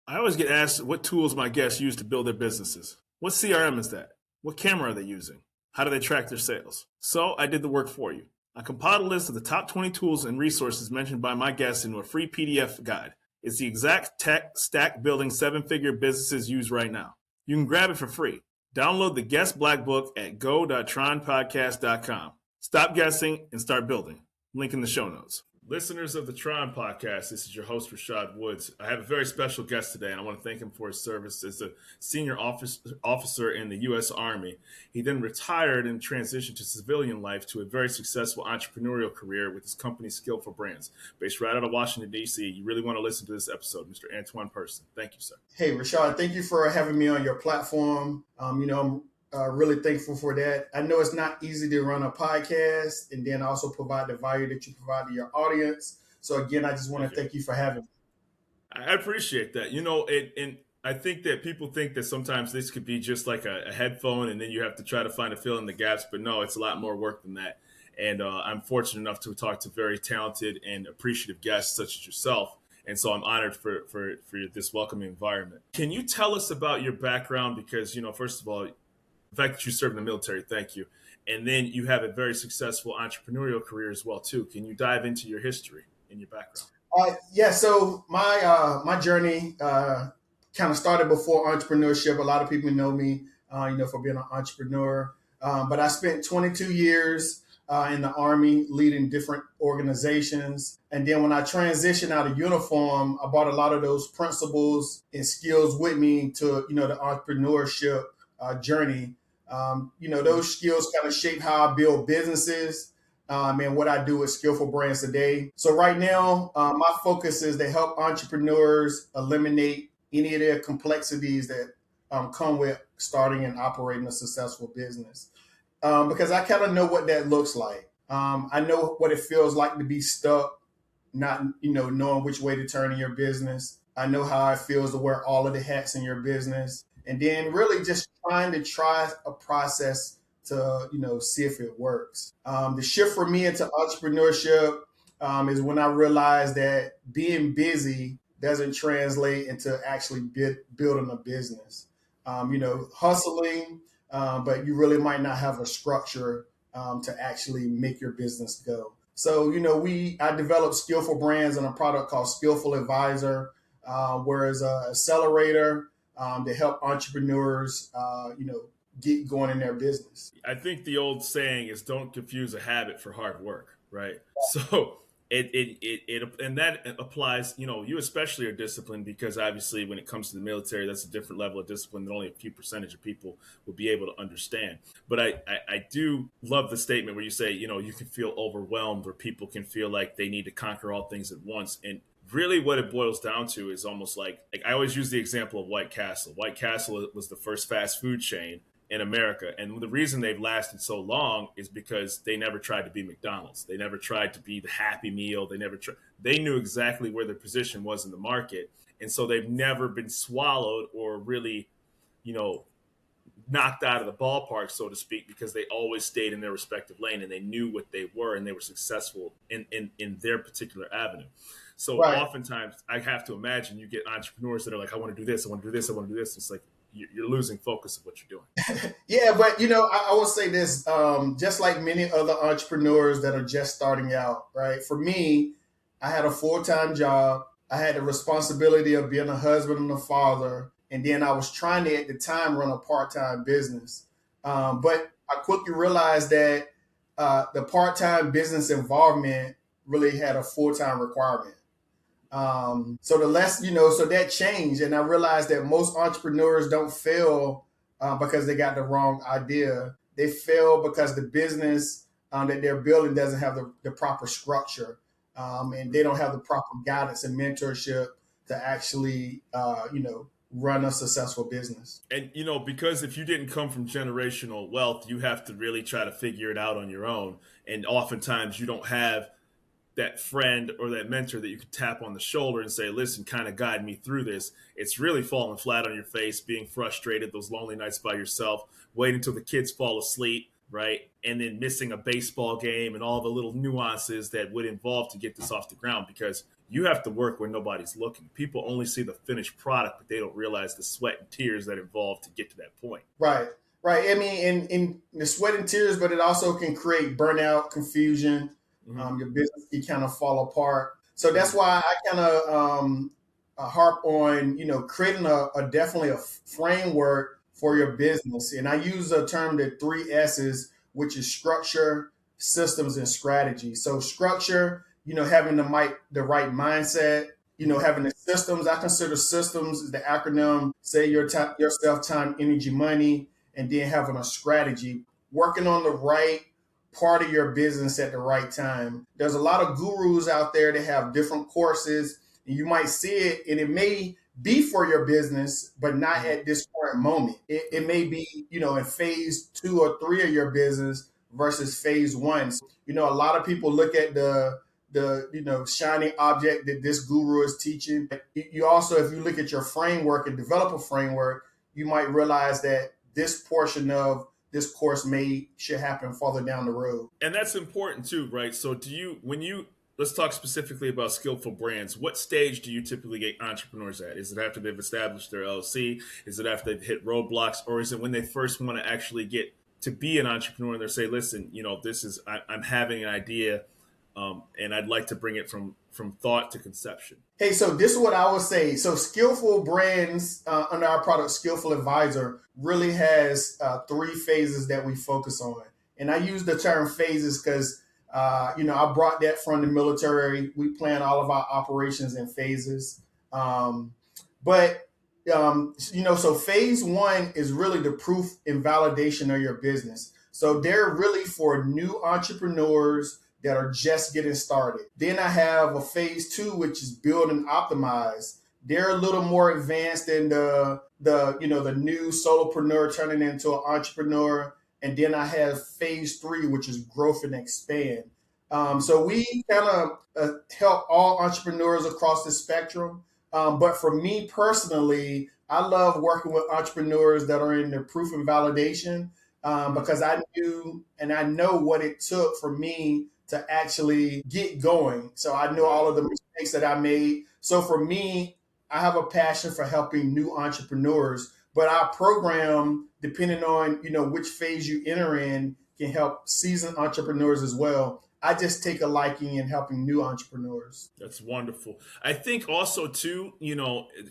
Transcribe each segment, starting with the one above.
I always get asked what tools my guests use to build their businesses. What CRM is that? What camera are they using? How do they track their sales? So I did the work for you. I compiled a list of the top 20 tools and resources mentioned by my guests into a free PDF guide. It's the exact tech stack building seven-figure businesses use right now. You can grab it for free. Download the Guest Black Book at go.tronpodcast.com. Stop guessing and start building. Link in the show notes. Listeners of the T.R.O.N podcast, this is your host, Rashad Woods. I have a very special guest today, and I want to thank him for his service as a senior officer in the U.S. Army. He then retired and transitioned to civilian life to a very successful entrepreneurial career with his company, Skillful Brands, based right out of Washington, D.C. You really want to listen to this episode, Mr. Antwon Person. Thank you, sir. Hey, Rashad, thank you for having me on your platform. I'm really thankful for that. I know it's not easy to run a podcast and then also provide the value that you provide to your audience. So again, I just want to thank you for having me. I appreciate that. And I think that people think that sometimes this could be just like a headphone and then you have to try to find a fill in the gaps. But no, it's a lot more work than that. And I'm fortunate enough to talk to very talented and appreciative guests such as yourself. And so I'm honored for this welcoming environment. Can you tell us about your background? Because, first of all, the fact that you served in the military, thank you. And then you have a very successful entrepreneurial career as well, too. Can you dive into your history and your background? So my journey kind of started before entrepreneurship. A lot of people know me, for being an entrepreneur. But I spent 22 years in the Army leading different organizations. And then when I transitioned out of uniform, I brought a lot of those principles and skills with me to, the entrepreneurship journey. Those skills kind of shape how I build businesses and what I do with Skillful Brands today. So right now, my focus is to help entrepreneurs eliminate any of their complexities that come with starting and operating a successful business. Because I kind of know what that looks like. I know what it feels like to be stuck, not, knowing which way to turn in your business. I know how it feels to wear all of the hats in your business. And then really just trying to try a process to, see if it works. The shift for me into entrepreneurship is when I realized that being busy doesn't translate into actually building a business. Hustling, but you really might not have a structure to actually make your business go. So, I developed Skillful Brands and a product called Skillful Advisor, whereas an accelerator to help entrepreneurs, get going in their business. I think the old saying is don't confuse a habit for hard work, right? So and that applies, you especially are disciplined because obviously when it comes to the military, that's a different level of discipline that only a few percentage of people will be able to understand. But I do love the statement where you say, you can feel overwhelmed or people can feel like they need to conquer all things at once. And really what it boils down to is almost like I always use the example of White Castle. White Castle was the first fast food chain in America. And the reason they've lasted so long is because they never tried to be McDonald's. They never tried to be the Happy Meal. They knew exactly where their position was in the market. And so they've never been swallowed or really, knocked out of the ballpark, so to speak, because they always stayed in their respective lane and they knew what they were and they were successful in their particular avenue. So right. Oftentimes I have to imagine you get entrepreneurs that are like, I want to do this, I want to do this, I want to do this. It's like, you're losing focus of what you're doing. Yeah, but I will say this, just like many other entrepreneurs that are just starting out, right? For me, I had a full-time job. I had the responsibility of being a husband and a father. And then I was trying to, at the time, run a part-time business. But I quickly realized that the part-time business involvement really had a full-time requirement. So that changed. And I realized that most entrepreneurs don't fail because they got the wrong idea. They fail because the business that they're building doesn't have the proper structure. And they don't have the proper guidance and mentorship to actually, run a successful business. And, because if you didn't come from generational wealth, you have to really try to figure it out on your own. And oftentimes you don't have that friend or that mentor that you could tap on the shoulder and say, listen, kind of guide me through this. It's really falling flat on your face, being frustrated, those lonely nights by yourself, waiting until the kids fall asleep, right? And then missing a baseball game and all the little nuances that would involve to get this off the ground because you have to work when nobody's looking. People only see the finished product, but they don't realize the sweat and tears that involve to get to that point. Right. Right. I mean, in the sweat and tears, but it also can create burnout, confusion. Mm-hmm. Your business can kind of fall apart. So that's Mm-hmm. why I kind of harp on, creating a definitely a framework for your business. And I use a term, the three S's, which is structure, systems, and strategy. So structure, having the right mindset, having the systems. I consider systems is the acronym, say your time, yourself, time, energy, money, and then having a strategy, working on the right part of your business at the right time. There's a lot of gurus out there that have different courses, and you might see it, and it may be for your business, but not at this current moment. It may be, in phase 2 or 3 of your business versus phase 1. So, a lot of people look at the shiny object that this guru is teaching. You also, if you look at your framework and develop a framework, you might realize that this portion of this course should happen further down the road. And that's important too, right? So let's talk specifically about Skillful Brands. What stage do you typically get entrepreneurs at? Is it after they've established their LLC? Is it after they've hit roadblocks? Or is it when they first want to actually get to be an entrepreneur and they say, listen, I'm having an idea, and I'd like to bring it from thought to conception. Hey, so this is what I would say. So Skillful Brands, under our product Skillful Advisor, really has 3 phases that we focus on. And I use the term phases because, I brought that from the military. We plan all of our operations in phases. So phase 1 is really the proof and validation of your business. So they're really for new entrepreneurs that are just getting started. Then I have a phase 2, which is build and optimize. They're a little more advanced than the new solopreneur turning into an entrepreneur. And then I have phase 3, which is growth and expand. So we kind of help all entrepreneurs across the spectrum. But for me personally, I love working with entrepreneurs that are in the proof and validation, because I knew and I know what it took for me to actually get going. So I know all of the mistakes that I made. So for me, I have a passion for helping new entrepreneurs, but our program, depending on, which phase you enter in, can help seasoned entrepreneurs as well. I just take a liking in helping new entrepreneurs. That's wonderful. I think also too,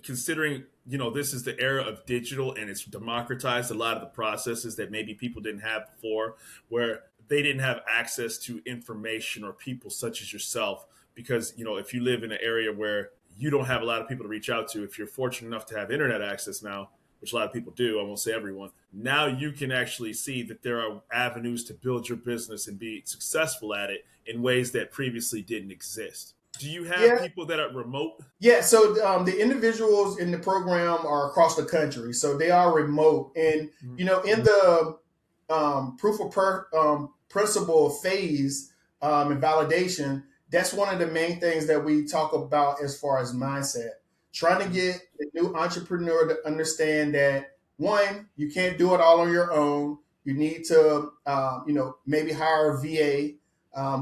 considering, this is the era of digital and it's democratized a lot of the processes that maybe people didn't have before, where they didn't have access to information or people such as yourself. Because, if you live in an area where you don't have a lot of people to reach out to, if you're fortunate enough to have internet access now, which a lot of people do, I won't say everyone, now you can actually see that there are avenues to build your business and be successful at it in ways that previously didn't exist. Do you have people that are remote? Yeah, so the individuals in the program are across the country, so they are remote. And, in the proof of principle phase and validation, that's one of the main things that we talk about as far as mindset. Trying to get the new entrepreneur to understand that, one, you can't do it all on your own. You need to, maybe hire a VA,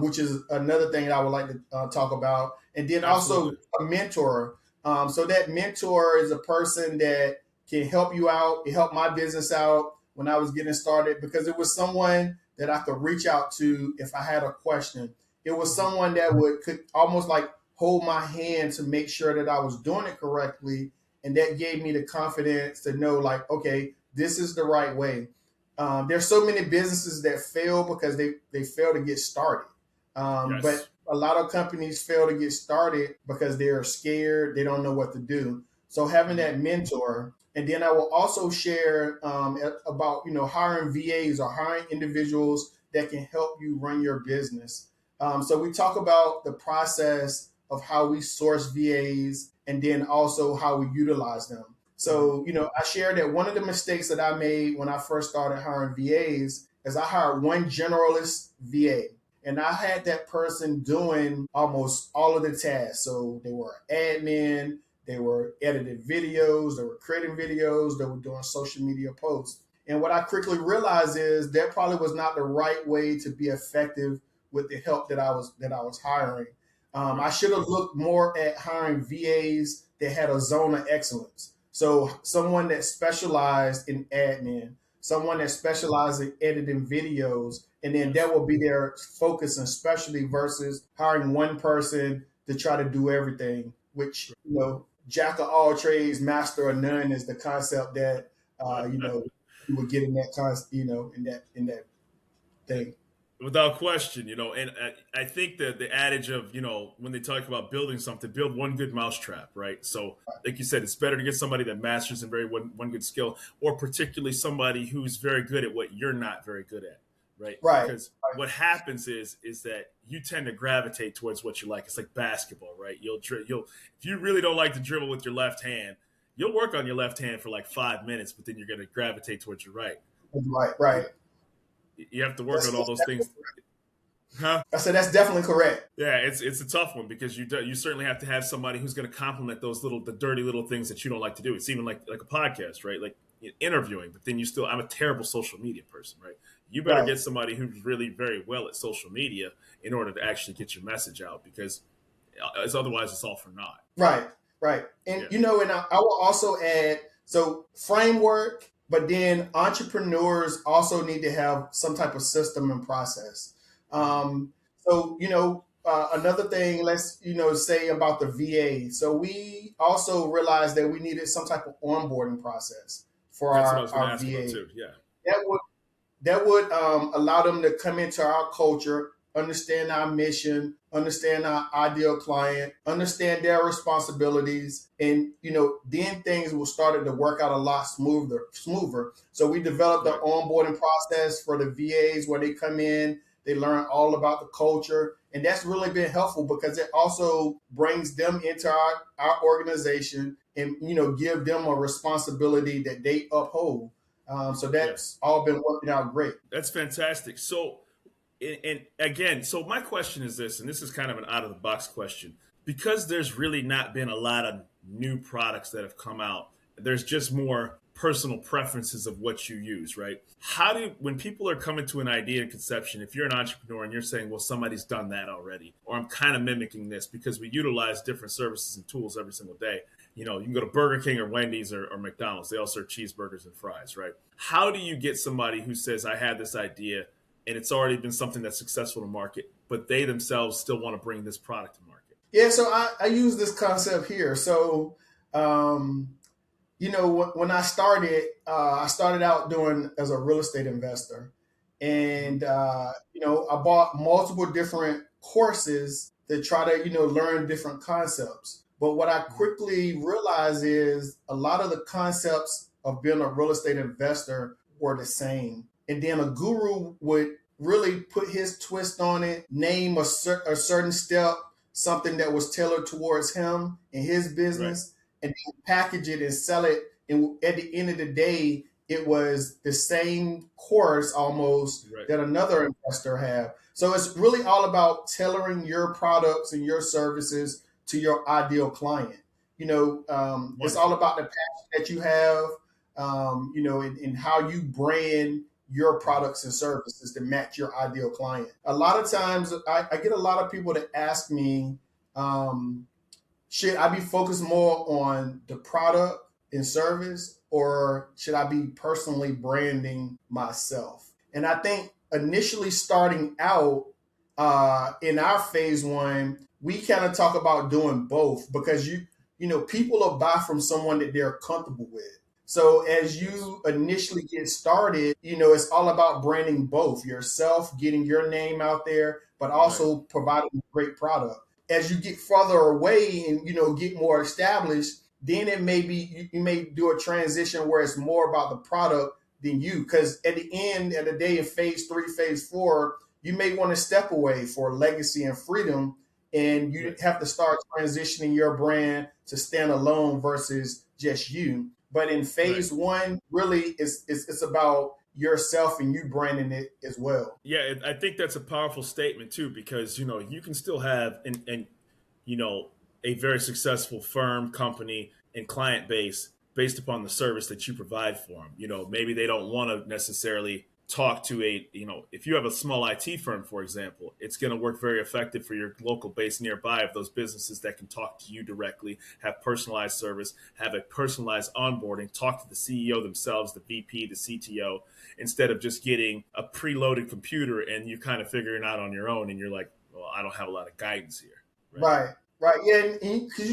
which is another thing that I would like to talk about. And then Absolutely. also a mentor. So that mentor is a person that can help you out. It helped my business out when I was getting started because it was someone that I could reach out to if I had a question. It was someone that could almost like hold my hand to make sure that I was doing it correctly. And that gave me the confidence to know, like, okay, this is the right way. There's so many businesses that fail because they fail to get started. Yes. But a lot of companies fail to get started because they're scared. They don't know what to do. So having that mentor, and then I will also share about, hiring VAs or hiring individuals that can help you run your business. So we talk about the process of how we source VAs and then also how we utilize them. So, I shared that one of the mistakes that I made when I first started hiring VAs is I hired one generalist VA. And I had that person doing almost all of the tasks. So they were admin, they were editing videos, they were creating videos, they were doing social media posts. And what I quickly realized is that probably was not the right way to be effective with the help that I was hiring. I should have looked more at hiring VAs that had a zone of excellence. So someone that specialized in admin, someone that specialized in editing videos, and then Yes. that will be their focus and specialty versus hiring one person to try to do everything, which, jack of all trades, master of none is the concept that, you would get in that in that thing. Without question, and I think that the adage of, when they talk about building something, build one good mousetrap, right? So, like you said, it's better to get somebody that masters in one good skill, or particularly somebody who's very good at what you're not very good at, right? Right. Because what happens is that you tend to gravitate towards what you like. It's like basketball, right? You'll if you really don't like to dribble with your left hand, you'll work on your left hand for like 5 minutes, but then you're going to gravitate towards your right. Right. You have to work That's, on all that's those definitely things. Huh? I said that's definitely correct. Yeah, it's a tough one because you certainly have to have somebody who's going to complement the dirty little things that you don't like to do. It's even like a podcast, right? Like interviewing, but then I'm a terrible social media person, right? You better Right. get somebody who's really very well at social media in order to actually get your message out, because otherwise it's all for naught. Right. And Yeah. and I will also add, so framework, but then entrepreneurs also need to have some type of system and process. So another thing, let's say about the VA. So we also realized that we needed some type of onboarding process for That's what I was going to our ask about VA. too. Yeah. That would allow them to come into our culture, understand our mission, understand our ideal client, understand their responsibilities, and then things will start to work out a lot smoother. So we developed an Right. onboarding process for the VAs where they come in, they learn all about the culture, and that's really been helpful because it also brings them into our organization and give them a responsibility that they uphold. So Yeah. that's all been working out great. That's fantastic. So, and again, so my question is this, and this is kind of an out of the box question, because there's really not been a lot of new products that have come out. There's just more personal preferences of what you use, right? When people are coming to an idea and conception, if you're an entrepreneur and you're saying, well, somebody's done that already, or I'm kind of mimicking this, because we utilize different services and tools every single day. You can go to Burger King or Wendy's or McDonald's. They all serve cheeseburgers and fries, right? How do you get somebody who says, I had this idea and it's already been something that's successful to market, but they themselves still want to bring this product to market? Yeah, so I use this concept here. So, when I started out doing as a real estate investor, and I bought multiple different courses to try to learn different concepts. But what I quickly realized is a lot of the concepts of being a real estate investor were the same, and then a guru would really put his twist on it, name a certain step, something that was tailored towards him and his Right. business, and then package it and sell it. And at the end of the day, it was the same course almost Right. that another investor had. So it's really all about tailoring your products and your services to your ideal client. It's all Wonderful. about the passion that you have, and how you brand your products and services to match your ideal client. A lot of times, I get a lot of people that ask me, should I be focused more on the product and service, or should I be personally branding myself? And I think initially starting out in our phase one, we kind of talk about doing both because people will buy from someone that they're comfortable with. So as Yes. you initially get started, it's all about branding both yourself, getting your name out there, but Right. also providing a great product. As you get further away and get more established, then it may be you may do a transition where it's more about the product than you. Because at the end of the day, in phase three, phase four, you may want to step away for legacy and freedom, and you Right. have to start transitioning your brand to stand alone versus just you. But in Right. phase one, really, it's about yourself and you branding it as well. Yeah, I think that's a powerful statement too, because you can still have and you know a very successful firm, company, and client base based upon the service that you provide for them. Maybe they don't want to necessarily talk to if you have a small IT firm, for example, it's going to work very effective for your local base nearby of those businesses that can talk to you directly, have personalized service, have a personalized onboarding, talk to the CEO themselves, the VP, the CTO, instead of just getting a preloaded computer and you kind of figuring out on your own and you're like, well, I don't have a lot of guidance here. Right. Right, right. Yeah, because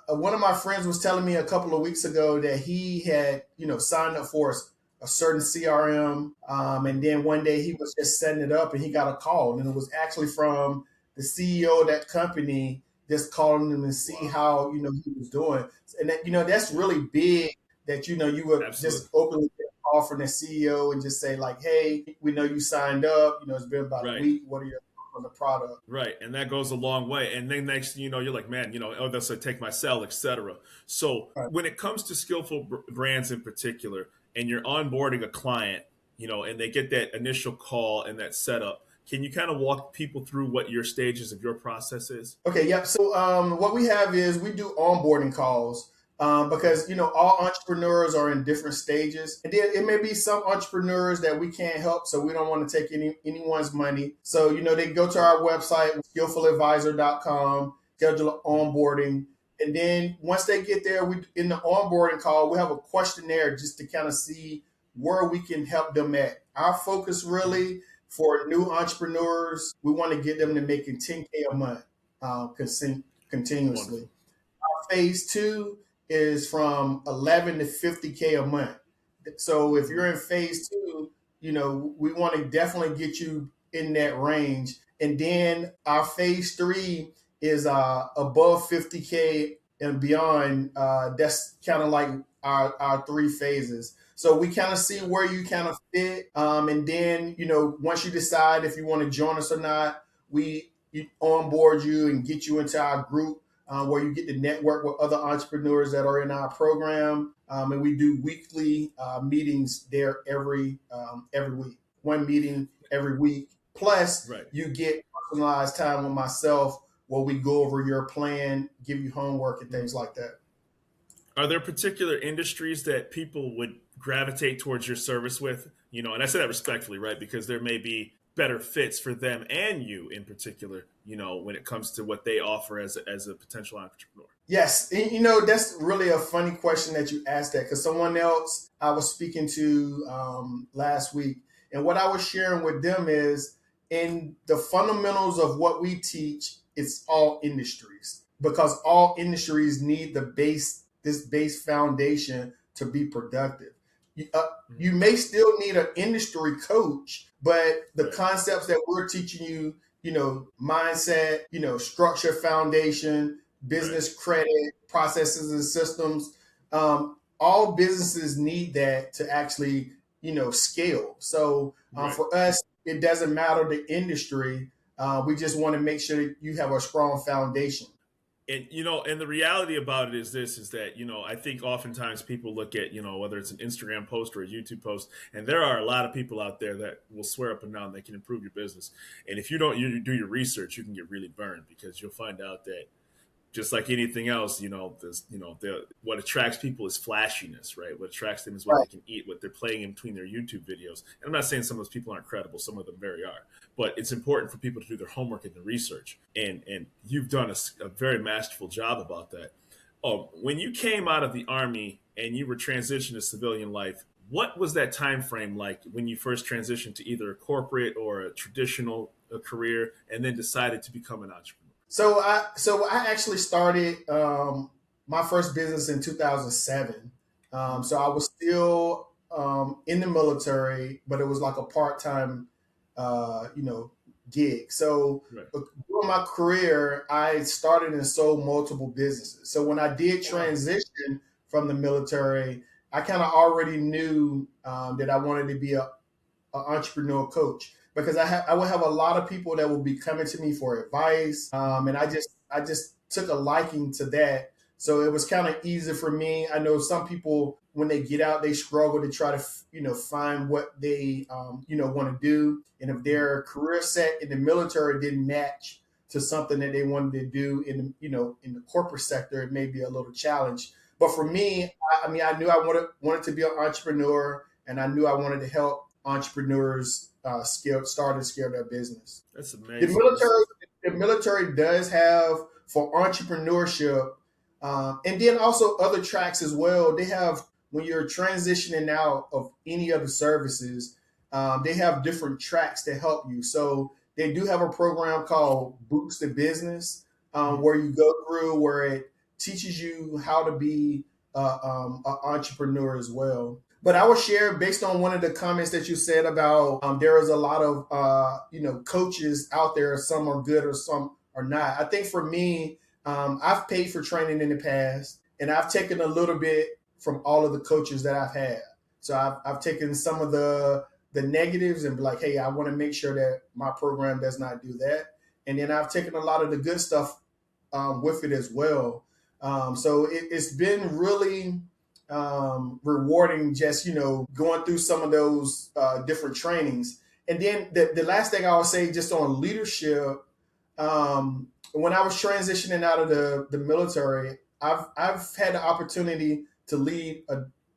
one of my friends was telling me a couple of weeks ago that he had, signed up for a certain CRM, and then one day he was just setting it up, and he got a call, and it was actually from the CEO of that company, just calling him to see Wow. how he was doing, and that that's really big. That you would Absolutely. just openly get a call from the CEO and just say like, "Hey, we know you signed up. It's been about a Right. week. What are your thoughts on the product?" Right, and that goes a long way. And then next, thing you know, you're like, man, oh, that's a take my cell, etc. So Right. when it comes to skillful brands in particular, and you're onboarding a client, and they get that initial call and that setup, can you kind of walk people through what your stages of your process is? Okay, yep. So what we have is we do onboarding calls Okay. because all entrepreneurs are in different stages, and then it may be some entrepreneurs that we can't help, so we don't want to take anyone's money. So they go to our website, skillfuladvisor.com, schedule an onboarding, and then once they get there, we in the onboarding call we have a questionnaire just to kind of see where we can help them at. Our focus really for new entrepreneurs, we want to get them to making 10K a month continuously. Wonderful. Phase two is from 11 to 50K a month. So if you're in phase two, we want to definitely get you in that range. And then our phase three is above 50K and beyond. That's kind of like our three phases. So we kind of see where you kind of fit. And then, once you decide if you want to join us or not, we onboard you and get you into our group where you get to network with other entrepreneurs that are in our program. And we do weekly meetings there every week, one meeting every week. Plus, Right. you get personalized time with myself where we go over your plan, give you homework and things like that. Are there particular industries that people would gravitate towards your service with? And I say that respectfully, right? Because there may be better fits for them and you in particular, when it comes to what they offer as a potential entrepreneur. Yes, and, that's really a funny question that you asked that because someone else I was speaking to last week, and what I was sharing with them is in the fundamentals of what we teach, it's all industries because all industries need this base foundation to be productive. You may still need an industry coach, but the Right. concepts that we're teaching you, mindset, structure, foundation, Right. business credit, processes and systems. All businesses need that to actually, scale. So Right. for us, it doesn't matter the industry. We just want to make sure that you have a strong foundation. And the reality about it is that I think oftentimes people look at whether it's an Instagram post or a YouTube post, and there are a lot of people out there that will swear up and down they can improve your business, and if you do your research, you can get really burned because you'll find out that just like anything else, what attracts people is flashiness, right? What attracts them is what Right. they can eat, what they're playing in between their YouTube videos. And I'm not saying some of those people aren't credible; some of them very are. But it's important for people to do their homework and their research, and you've done a very masterful job about that. Oh, when you came out of the army and you were transitioning to civilian life, what was that time frame like when you first transitioned to either a corporate or a traditional career, and then decided to become an entrepreneur? So I actually started my first business in 2007. So I was still in the military, but it was like a part time, gig. So Right. during my career, I started and sold multiple businesses. So when I did Oh, wow. transition from the military, I kind of already knew that I wanted to be an entrepreneur coach because I would have a lot of people that will be coming to me for advice, and I just took a liking to that. So it was kind of easy for me. I know some people when they get out, they struggle to try to find what they want to do, and if their career set in the military didn't match to something that they wanted to do in the corporate sector, it may be a little challenge. But for me, I mean, I knew I wanted to be an entrepreneur and I knew I wanted to help entrepreneurs start and scale their business. That's The amazing. military does have for entrepreneurship, and then also other tracks as well. They have when you're transitioning out of any of the services, they have different tracks to help you. So they do have a program called Boots to Business, where you go through where it teaches you how to be an entrepreneur as well. But I will share based on one of the comments that you said about there is a lot of coaches out there. Some are good or some are not. I think for me, I've paid for training in the past, and I've taken a little bit from all of the coaches that I've had. So I've taken some of the negatives and be like, hey, I want to make sure that my program does not do that. And then I've taken a lot of the good stuff with it as well. So it's been really rewarding just, going through some of those different trainings. And then the last thing I would say just on leadership, when I was transitioning out of the military, I've had the opportunity to lead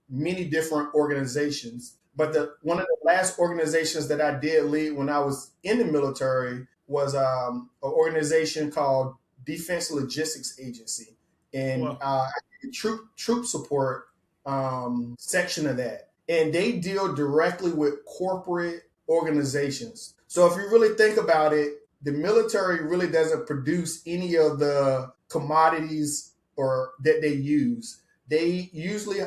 many different organizations. But one of the last organizations that I did lead when I was in the military was an organization called Defense Logistics Agency, and Well, troop support section of that, and they deal directly with corporate organizations. So if you really think about it, the military really doesn't produce any of the commodities or that they use. They usually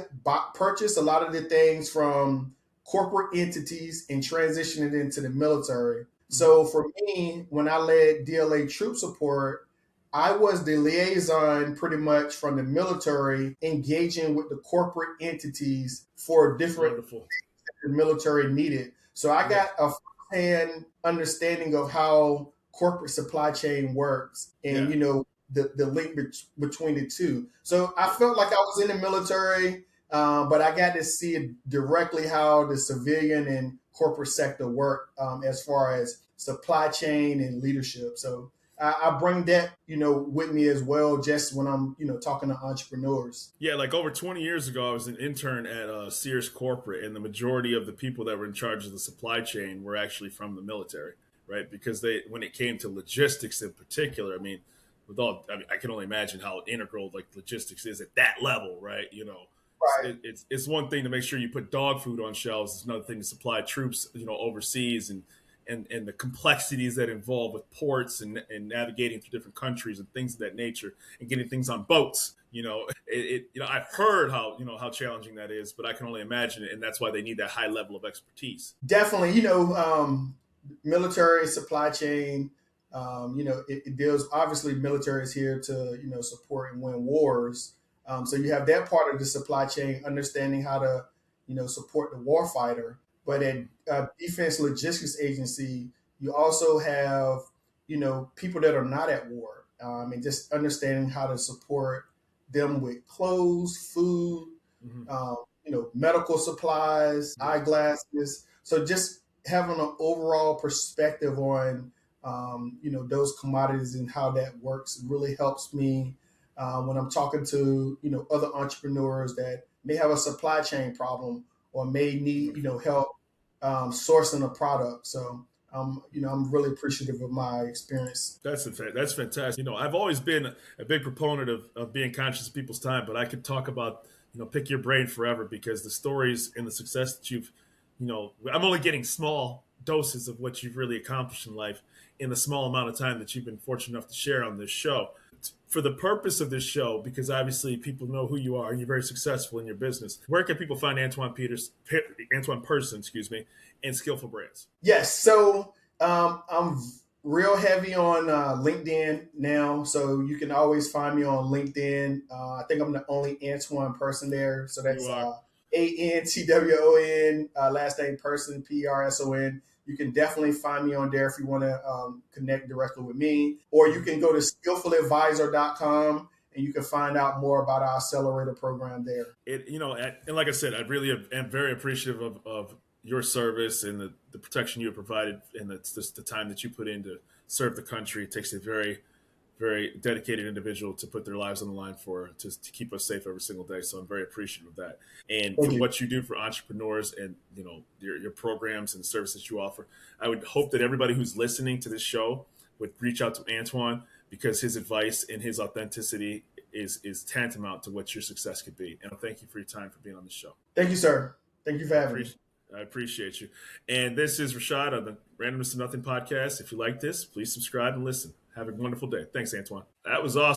purchase a lot of the things from corporate entities and transition it into the military. So for me, when I led DLA troop support, I was the liaison pretty much from the military engaging with the corporate entities for different wonderful. the military needed. So I got a first-hand understanding of how corporate supply chain works and, Yeah. The link between the two. So I felt like I was in the military, but I got to see directly how the civilian and corporate sector work as far as supply chain and leadership. So I bring that, with me as well, just when I'm, talking to entrepreneurs. Yeah, like over 20 years ago, I was an intern at Sears Corporate, and the majority of the people that were in charge of the supply chain were actually from the military, right? Because when it came to logistics in particular, I can only imagine how integral like logistics is at that level, right? Right. It's one thing to make sure you put dog food on shelves. It's another thing to supply troops, overseas and the complexities that involve with ports and navigating through different countries and things of that nature and getting things on boats. I've heard how challenging that is, but I can only imagine it, and that's why they need that high level of expertise. Definitely, military supply chain. It deals. Obviously, military is here to support and win wars. So you have that part of the supply chain, understanding how to support the warfighter. But at Defense Logistics Agency, you also have people that are not at war, and just understanding how to support them with clothes, food, Mm-hmm. medical supplies, Yeah. eyeglasses. So just having an overall perspective on, those commodities and how that works really helps me when I'm talking to, other entrepreneurs that may have a supply chain problem or may need, help sourcing a product. So, I'm really appreciative of my experience. That's fantastic. I've always been a big proponent of being conscious of people's time, but I could talk about, pick your brain forever because the stories and the success that I'm only getting small doses of what you've really accomplished in life in the small amount of time that you've been fortunate enough to share on this show. For the purpose of this show, because obviously people know who you are and you're very successful in your business, where can people find Antwon Person, excuse me, and Skillful Brands? Yes. So I'm real heavy on LinkedIn now. So you can always find me on LinkedIn. I think I'm the only Antwon person there. So You that's are. Antwon, last name Person, Person. You can definitely find me on there if you want to connect directly with me. Or you can go to skillfuladvisor.com and you can find out more about our accelerator program there. And like I said, I really am very appreciative of your service and the protection you have provided and the time that you put in to serve the country. It takes a very very dedicated individual to put their lives on the line to keep us safe every single day. So I'm very appreciative of that. And Thank for you. what you do for entrepreneurs and your programs and services you offer, I would hope that everybody who's listening to this show would reach out to Antwon, because his advice and his authenticity is tantamount to what your success could be. And thank you for your time for being on the show. Thank you, sir. Thank you for having me. I appreciate you. And this is Rashad on the Randomness to Nothing podcast. If you like this, please subscribe and listen. Have a wonderful day. Thanks, Antwon. That was awesome.